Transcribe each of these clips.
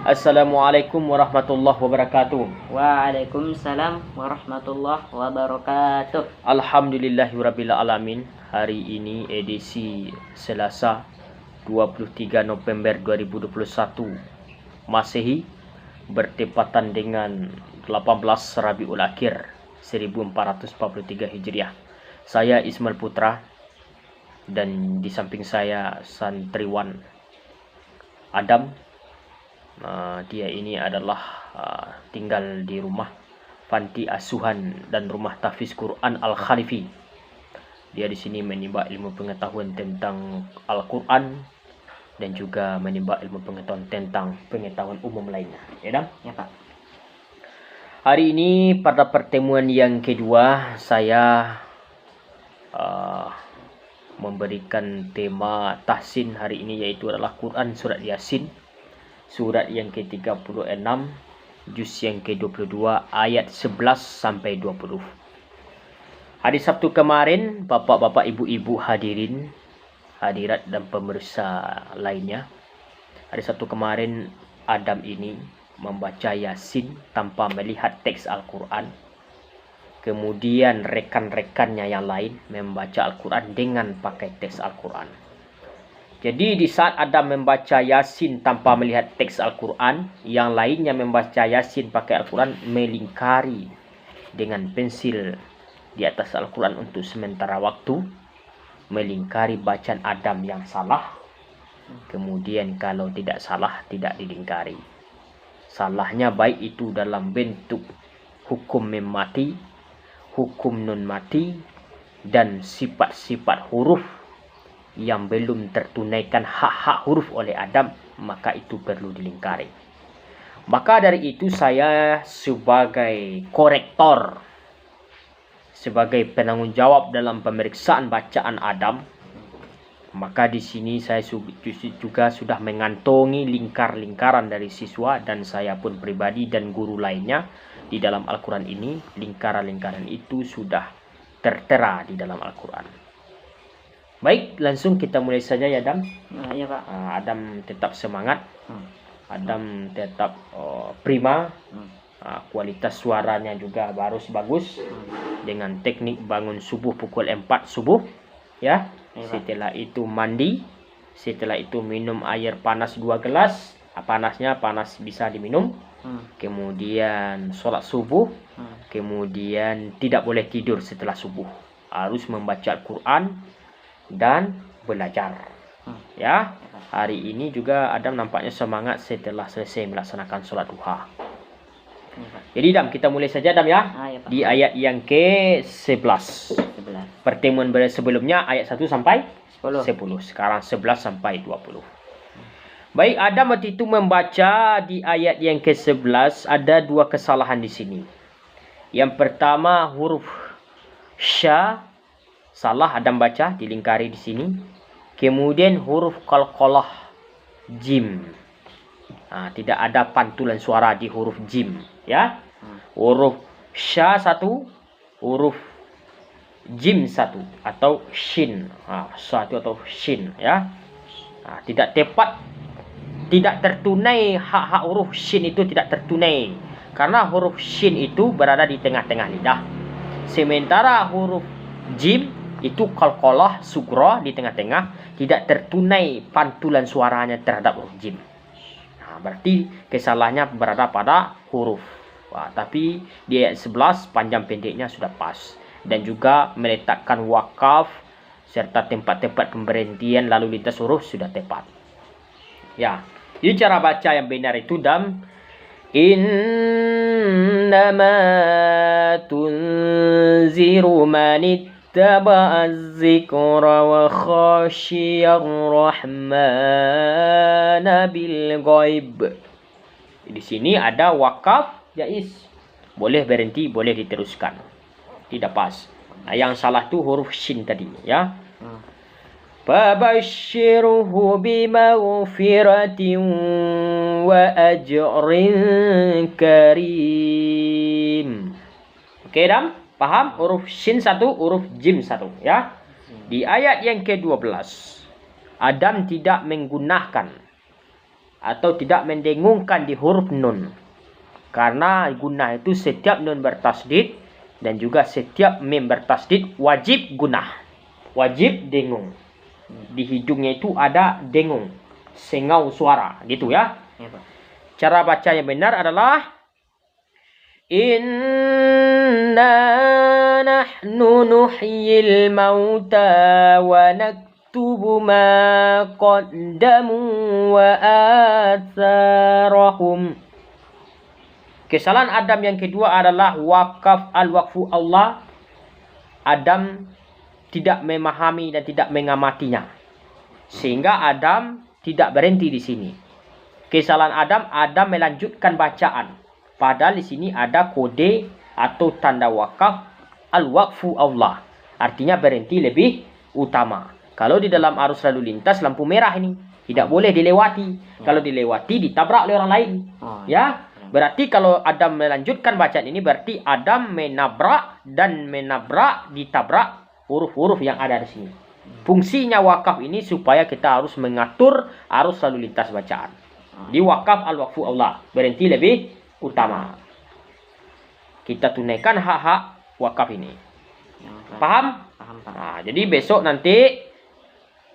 Assalamualaikum warahmatullahi wabarakatuh. Waalaikumsalam warahmatullahi wabarakatuh. Alhamdulillahirabbil alamin. Hari ini edisi Selasa 23 November 2021 Masehi bertepatan dengan 18 Rabiul Akhir 1443 Hijriah. Saya Ismail Putra dan di samping saya santriwan Adam. Dia ini adalah tinggal di rumah panti asuhan dan rumah tahfiz Quran Al-Khalifi. Dia di sini menimba ilmu pengetahuan tentang Al-Quran dan juga menimba ilmu pengetahuan tentang pengetahuan umum lainnya. Ya, Dam? Ya, Pak. Hari ini pada pertemuan yang kedua saya memberikan tema tahsin hari ini, yaitu adalah Quran surat Yasin. Surat yang ke-36, juz yang ke-22, ayat 11 sampai 20. Hari Sabtu kemarin, bapak-bapak, ibu-ibu, hadirat dan pemirsa lainnya. Hari Sabtu kemarin, Adam ini membaca Yasin tanpa melihat teks Al-Quran. Kemudian rekan-rekannya yang lain membaca Al-Quran dengan pakai teks Al-Quran. Jadi di saat Adam membaca Yasin tanpa melihat teks Al-Quran, yang lainnya membaca Yasin pakai Al-Quran melingkari dengan pensil di atas Al-Quran untuk sementara waktu, melingkari bacaan Adam yang salah. Kemudian kalau tidak salah, tidak dilingkari. Salahnya baik itu dalam bentuk hukum mem mati, hukum nun mati, dan sifat-sifat huruf yang belum tertunaikan hak-hak huruf oleh Adam, maka itu perlu dilingkari. Maka dari itu saya sebagai korektor, sebagai penanggung jawab dalam pemeriksaan bacaan Adam, maka di sini saya juga sudah mengantongi lingkar-lingkaran dari siswa dan saya pun pribadi dan guru lainnya di dalam Al-Quran ini. Lingkaran-lingkaran itu sudah tertera di dalam Al-Quran. Baik, langsung kita mulai saja ya, Adam. Ya, Pak. Adam tetap semangat. Adam tetap prima. Kualitas suaranya juga bagus dengan teknik bangun subuh pukul 4 subuh ya. Setelah itu mandi, setelah itu minum air panas 2 gelas. Panasnya panas bisa diminum. Kemudian sholat subuh. Kemudian tidak boleh tidur setelah subuh, harus membaca Al-Quran dan belajar. Ya, hari ini juga Adam nampaknya semangat setelah selesai melaksanakan sholat duha. Jadi Adam, kita mulai saja Adam ya. Ya, Pak. Di ayat yang ke-11. Pertemuan sebelumnya ayat 1 sampai 10. Sekarang 11 sampai 20. Baik, Adam waktu itu membaca di ayat yang ke-11 ada 2 kesalahan di sini. Yang pertama huruf sya salah Adam baca, dilingkari di sini. Kemudian huruf qalqalah jim. Tidak ada pantulan suara di huruf jim ya. Huruf sya 1, huruf jim 1 atau shin. Satu atau shin ya. Tidak tepat, tidak tertunai, hak-hak huruf shin itu tidak tertunai karena huruf shin itu berada di tengah-tengah lidah. Sementara huruf jim itu qalqalah sugra di tengah-tengah, tidak tertunai pantulan suaranya terhadap huruf jim. Berarti kesalahannya berada pada huruf. Tapi di ayat 11 panjang pendeknya sudah pas. Dan juga meletakkan wakaf serta tempat-tempat pemberhentian lalu lintas huruf sudah tepat. Ya, jadi cara baca yang benar itu Dam, innama tunziru manittaba'az zikra wa khashiyar rahmana bil ghaib. Di sini ada wakaf jaiz. Boleh berhenti, boleh diteruskan. Tidak pas. Yang salah tu huruf shin tadi ya. Fabashshirhu bimaghfiratin wa ajrin karim. Oke, Dam? Paham? Huruf shin 1, huruf jim 1 ya. Di ayat yang ke-12 Adam tidak menggunakan atau tidak mendengungkan di huruf nun. Karena gunah itu setiap nun bertasdid dan juga setiap mim bertasdid wajib gunah. Wajib dengung. Di hidungnya itu ada dengung, sengau suara, gitu ya. Ya, Pak. Cara baca yang benar adalah Inna nahnu nuhyil mauta wa naktubu ma qaddamu wa atharahum. Kesalahan Adam yang kedua adalah al-waqfu Allah. Adam tidak memahami dan tidak mengamatinya. Sehingga Adam tidak berhenti di sini. Kesalahan Adam melanjutkan bacaan. Padahal di sini ada kode atau tanda wakaf al-waqfu Allah. Artinya berhenti lebih utama. Kalau di dalam arus lalu lintas lampu merah ini tidak boleh dilewati. Kalau dilewati ditabrak oleh orang lain. Ya. Berarti kalau Adam melanjutkan bacaan ini berarti Adam menabrak ditabrak huruf-huruf yang ada di sini. Fungsinya wakaf ini supaya kita harus mengatur arus lalu lintas bacaan. Di wakaf al-waqfu Allah, berhenti lebih utama. Kita tunaikan hak-hak wakaf ini. Paham? Paham, Pak. Nah, jadi besok nanti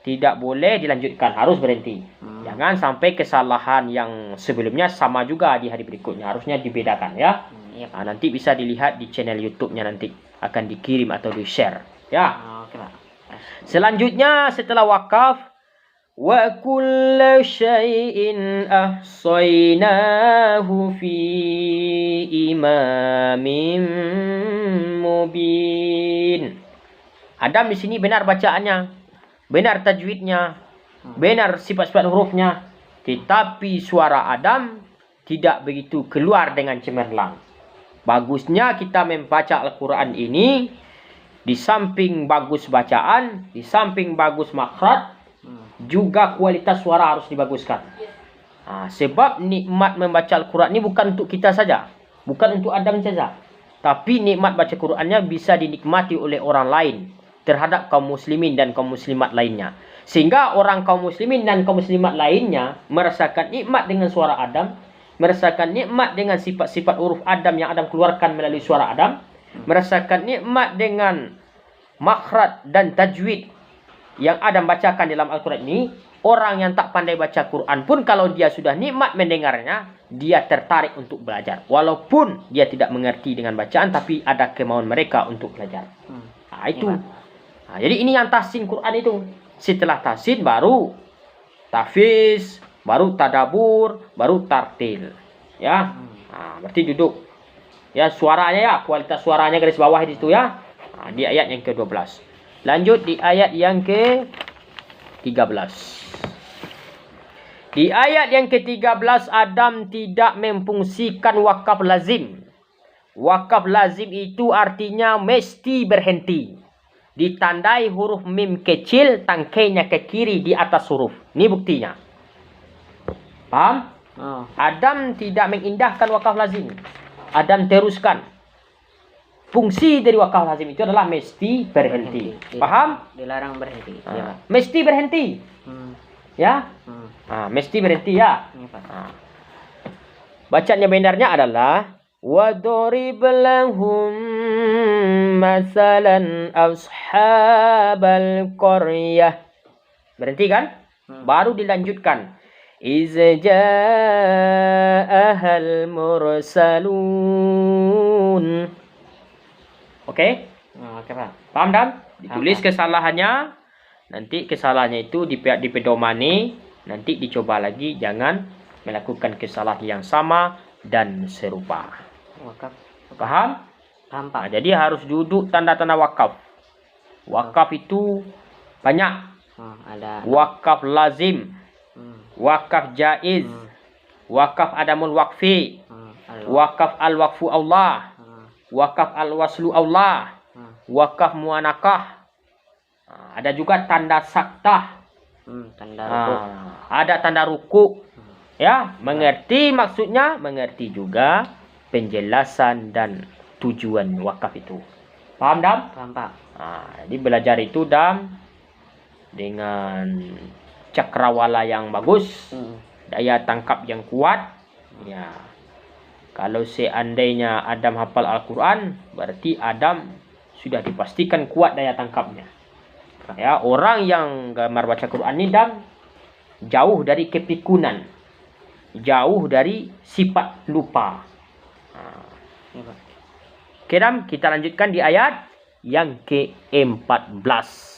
tidak boleh dilanjutkan, harus berhenti. Jangan sampai kesalahan yang sebelumnya sama juga di hari berikutnya. Harusnya dibedakan ya. Iya, Pak. Nah, nanti bisa dilihat di channel YouTube-nya nanti akan dikirim atau di-share ya. Oke, Pak. Selanjutnya setelah wakaf wa kullu syai'in ahsaynahu fi imamin mubin. Adam di sini benar bacaannya, benar tajwidnya, benar sifat-sifat hurufnya, tetapi suara Adam tidak begitu keluar dengan cemerlang. Bagusnya kita membaca Al-Quran ini, di samping bagus bacaan, di samping bagus makhraj, juga kualitas suara harus dibaguskan. Sebab nikmat membaca Al-Quran ini bukan untuk kita saja, bukan untuk Adam saja, tapi nikmat baca Qurannya bisa dinikmati oleh orang lain terhadap kaum muslimin dan kaum muslimat lainnya. Sehingga orang kaum muslimin dan kaum muslimat lainnya merasakan nikmat dengan suara Adam, merasakan nikmat dengan sifat-sifat huruf Adam yang Adam keluarkan melalui suara Adam, merasakan nikmat dengan makhraj dan tajwid yang Adam bacakan dalam Al-Quran ini. Orang yang tak pandai baca Quran pun kalau dia sudah nikmat mendengarnya, dia tertarik untuk belajar. Walaupun dia tidak mengerti dengan bacaan, tapi ada kemauan mereka untuk belajar. Itu. Jadi ini yang tahsin Quran itu. Setelah tahsin baru tahfiz, baru tadabur, baru tartil. Ya. Berarti duduk. Ya, suaranya ya, kualitas suaranya garis bawah di situ ya. Di ayat yang ke-12. Lanjut di ayat yang ke-13. Di ayat yang ke-13 Adam tidak memfungsikan wakaf lazim. Wakaf lazim itu artinya mesti berhenti. Ditandai huruf mim kecil, tangkainya ke kiri di atas huruf. Ini buktinya. Paham? Adam tidak mengindahkan wakaf lazim. Adam teruskan. Fungsi dari wakaf lazim itu adalah mesti berhenti. Paham? Dilarang berhenti. Ya, Pak. Mesti berhenti. Ya? Mesti berhenti ya. Bacaannya benarnya adalah وَضْرِبْ لَهُمْ مَثَلًا أَصْحَابَ الْقَرْيَةِ. Berhenti kan? Baru dilanjutkan. إِذْ جَاءَهَا الْمُرْسَلُونَ. Oke? Oke, Pak. Paham Dan? Ditulis kesalahannya. Nanti kesalahannya itu dipedomani. Nanti dicoba lagi. Jangan melakukan kesalahan yang sama dan serupa. Wakaf. Paham? Paham, Pak. Jadi harus duduk tanda-tanda wakaf. Wakaf itu banyak. Ada Wakaf lazim, wakaf jaiz, wakaf adamul waqfi, wakaf al-waqfu Allah, wakaf al-waslu Allah, wakaf muanakah. Ada juga tanda saktah. Tanda ruku. Ada tanda ruku. Ya, mengerti maksudnya, mengerti juga penjelasan dan tujuan wakaf itu. Paham, Dam? Paham, Pak. Jadi belajar itu, Dam, dengan cakrawala yang bagus daya tangkap yang kuat. Ya. Kalau seandainya Adam hafal Al-Quran, berarti Adam sudah dipastikan kuat daya tangkapnya. Ya, orang yang gemar baca Quran ini dan jauh dari kepikunan, jauh dari sifat lupa. Oke, kita lanjutkan di ayat yang ke-14.